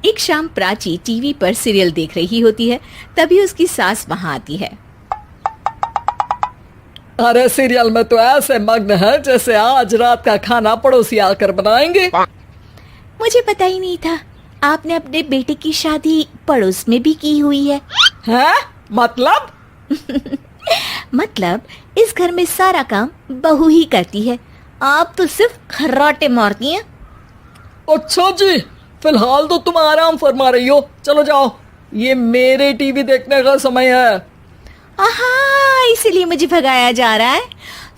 एक शाम प्राची टीवी पर सीरियल देख रही होती है। तभी उसकी सास वहां आती है। अरे सीरियल में तो ऐसे मग्न है जैसे आज रात का खाना पड़ोसी आकर बनाएंगे। मुझे पता ही नहीं था आपने अपने बेटे की शादी पड़ोस में भी की हुई है। हैं? मतलब? मतलब इस घर में सारा काम बहू ही करती है, आप तो सिर्फ खर्राटे मारती हैं। अच्छा जी, फिलहाल तो तुम आराम फरमा रही हो, चलो जाओ, ये मेरे टीवी देखने का समय है। आहा, इसीलिए मुझे भगाया जा रहा है।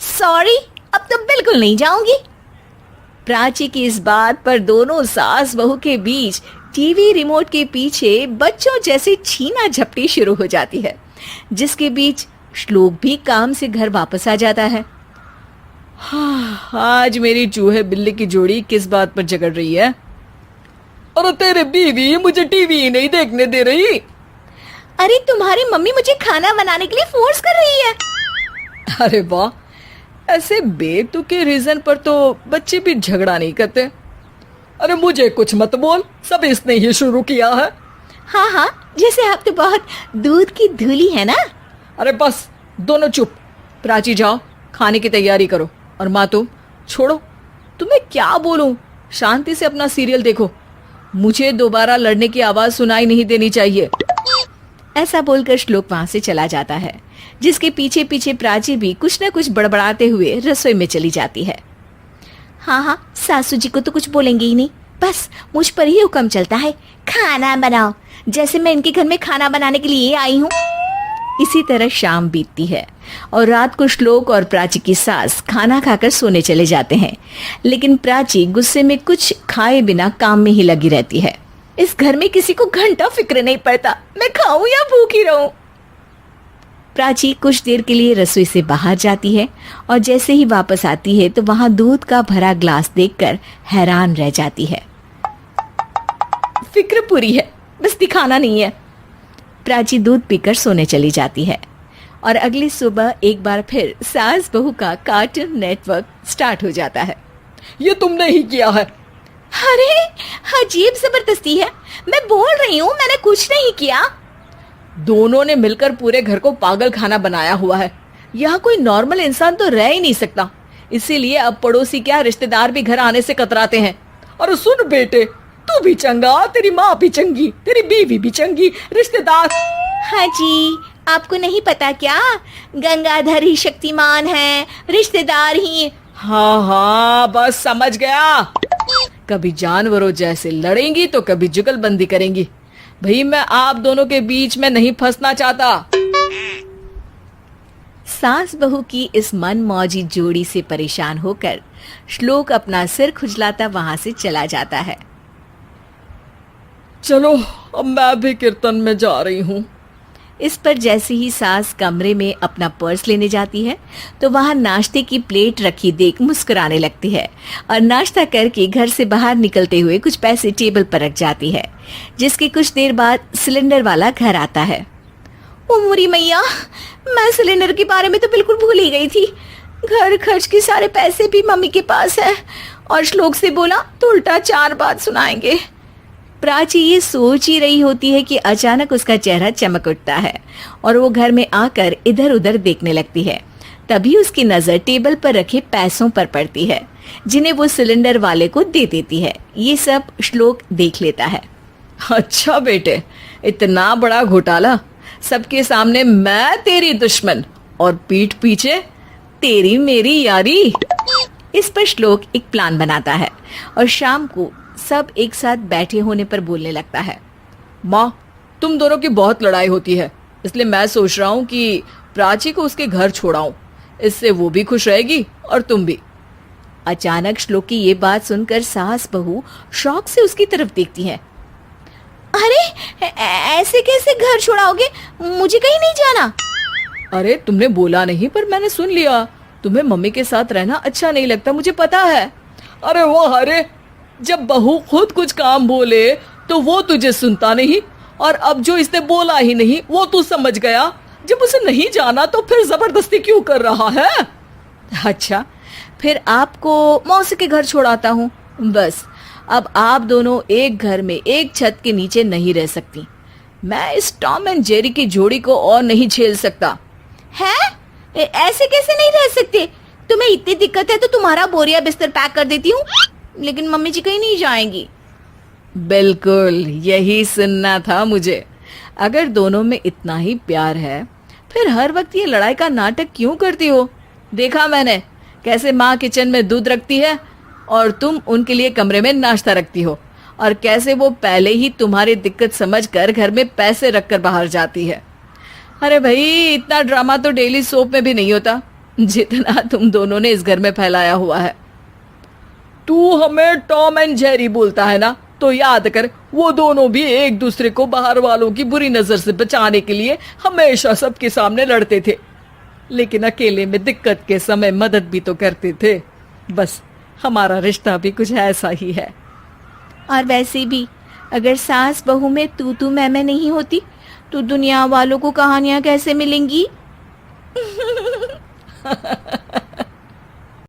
सॉरी, अब तो बिल्कुल नहीं जाऊंगी। प्राची की इस बात पर दोनों सास बहू के बीच टीवी रिमोट के पीछे बच्चों जैसे छीना झपटी शुरू हो जाती है, जिसके बीच श्लोक भी काम से घर वापस आ जाता है। हाँ, आज मेरी चूहे बिल्ली की जोड़ी किस बात पर झगड़ रही है? अरे तेरे बीवी मुझे टीवी ही नहीं देखने दे रही। अरे तुम्हारी मम्मी मुझे खाना बनाने के लिए फोर्स कर रही है। अरे वाह, ऐसे बेतुके रीजन पर तो बच्चे भी झगड़ा नहीं करते। अरे मुझे कुछ मत बोल, सब इसने ही शुरू किया है। हाँ हाँ, जैसे आप तो बहुत दूध की धूली है ना। अरे बस, दोनों चुप। प्राची जाओ, खाने की तैयारी करो। और माँ तुम छोड़ो, तुम्हें क्या बोलूं, शांति से अपना सीरियल देखो, मुझे दोबारा लड़ने की आवाज सुनाई नहीं देनी चाहिए। ऐसा बोलकर श्लोक वहां से चला जाता है, जिसके पीछे पीछे प्राची भी कुछ न कुछ बड़बड़ाते हुए रसोई में चली जाती है। हाँ हाँ, सासू जी को तो कुछ बोलेंगे ही नहीं, बस मुझ पर ही हुक्म चलता है, खाना बनाओ, जैसे मैं इनके घर में खाना बनाने के लिए आई हूँ। इसी तरह शाम बीतती है और रात को श्लोक और प्राची की सास खाना खाकर सोने चले जाते हैं, लेकिन प्राची गुस्से में कुछ खाए बिना काम में ही लगी रहती है। इस घर में किसी को घंटा फिक्र नहीं पड़ता, मैं खाऊं या भूखी रहूं। प्राची कुछ देर के लिए रसोई से बाहर जाती है और जैसे ही वापस आती है तो वहां दूध का भरा ग्लास देखकर हैरान रह जाती है। फिक्र पूरी है, बस दिखाना नहीं है। प्राची दूध पीकर सोने चली जाती है और अगली सुबह एक बार फिर सास बहू का कार्टून नेटवर्क स्टार्ट हो जाता है। ये तुमने ही किया है। अरे अजीब जबरदस्ती है, मैं बोल रही हूँ मैंने कुछ नहीं किया। दोनों ने मिलकर पूरे घर को पागल खाना बनाया हुआ है। यहाँ कोई नॉर्मल इंसान तो रह ही नहीं सकता, इसीलिए अब पड़ोसी क्या रिश्तेदार भी घर आने से कतराते हैं। और सुन बेटे, तू भी चंगा, तेरी माँ भी चंगी, तेरी बीवी भी चंगी, रिश्तेदार। हाँ जी, आपको नहीं पता क्या, गंगाधर ही शक्तिमान है, रिश्तेदार ही। हाँ हाँ, बस समझ गया। कभी जानवरों जैसे लड़ेंगी तो कभी जुगलबंदी करेंगी। भाई मैं आप दोनों के बीच में नहीं फंसना चाहता। सास बहू की इस मन मौजी जोड़ी से परेशान होकर श्लोक अपना सिर खुजलाता वहां से चला जाता है। चलो अब मैं भी कीर्तन में जा रही हूँ। इस पर जैसे ही सास कमरे में अपना पर्स लेने जाती है तो वहां नाश्ते की प्लेट रखी देख मुस्कुराने लगती है और नाश्ता करके घर से बाहर निकलते हुए कुछ पैसे टेबल पर रख जाती है, जिसके कुछ देर बाद सिलेंडर वाला घर आता है। ओ मोरी मैया, मैं सिलेंडर के बारे में तो बिल्कुल भूल ही गई थी। घर खर्च के सारे पैसे भी मम्मी के पास है और श्लोक से बोला तो उल्टा 4 बात सुनाएंगे। प्राची ये सोच ही रही होती है कि अचानक उसका चेहरा चमक उठता है और वो घर में आकर इधर उधर देखने लगती है। तभी उसकी नजर टेबल पर रखे पैसों पर पड़ती है, जिन्हें वो सिलेंडर वाले को दे देती है। ये सब श्लोक देख लेता है। अच्छा बेटे, इतना बड़ा घोटाला, सबके सामने मैं तेरी दुश्मन और पीठ पीछे तेरी मेरी यारी। इस पर श्लोक एक प्लान बनाता है और शाम को सब एक साथ बैठे होने पर बोलने लगता है। माँ, तुम दोनों की बहुत लड़ाई होती है, इसलिए मैं सोच रहा हूँ कि प्राची को उसके घर छोड़ाऊं, इससे वो भी खुश रहेगी और तुम भी। अचानक श्लोक की ये बात सुनकर सास बहू शौक से उसकी तरफ देखती है। अरे ऐसे कैसे घर छोड़ाओगे, मुझे कहीं नहीं जाना। अरे तुमने बोला नहीं पर मैंने सुन लिया, तुम्हें मम्मी के साथ रहना अच्छा नहीं लगता, मुझे पता है। अरे वाह, अरे जब बहू खुद कुछ काम बोले तो वो तुझे सुनता नहीं, और अब जो इसने बोला ही नहीं वो तू समझ गया। जब उसे नहीं जाना तो फिर जबरदस्ती क्यों कर रहा है? अच्छा, फिर आपको मौसी के घर छोड़ाता हूँ, बस अब आप दोनों एक घर में एक छत के नीचे नहीं रह सकती। मैं इस टॉम एंड जेरी की जोड़ी को और नहीं झेल सकता। है? ऐसे कैसे नहीं रह सकते? तुम्हें इतनी दिक्कत है तो तुम्हारा बोरिया बिस्तर पैक कर देती हूँ, लेकिन मम्मी जी कहीं नहीं जाएंगी। बिल्कुल यही सुनना था मुझे। अगर दोनों में इतना ही प्यार है फिर हर वक्त ये लड़ाई का नाटक क्यों करती हो? देखा मैंने कैसे माँ किचन में दूध रखती है और तुम उनके लिए कमरे में नाश्ता रखती हो, और कैसे वो पहले ही तुम्हारी दिक्कत समझकर घर में पैसे रखकर बाहर जाती है। अरे भाई, इतना ड्रामा तो डेली सोप में भी नहीं होता जितना तुम दोनों ने इस घर में फैलाया हुआ है। तू हमें टॉम एंड जेरी बोलता है ना, तो याद कर वो दोनों भी एक दूसरे को बाहर वालों की बुरी नजर से बचाने के लिए हमेशा सबके सामने लड़ते थे, लेकिन अकेले में दिक्कत के समय मदद भी तो करते थे। बस हमारा रिश्ता भी कुछ ऐसा ही है। और वैसे भी अगर सास बहू में तू मैं नहीं होती तो दुनिया वालों को कहानियां कैसे मिलेंगी?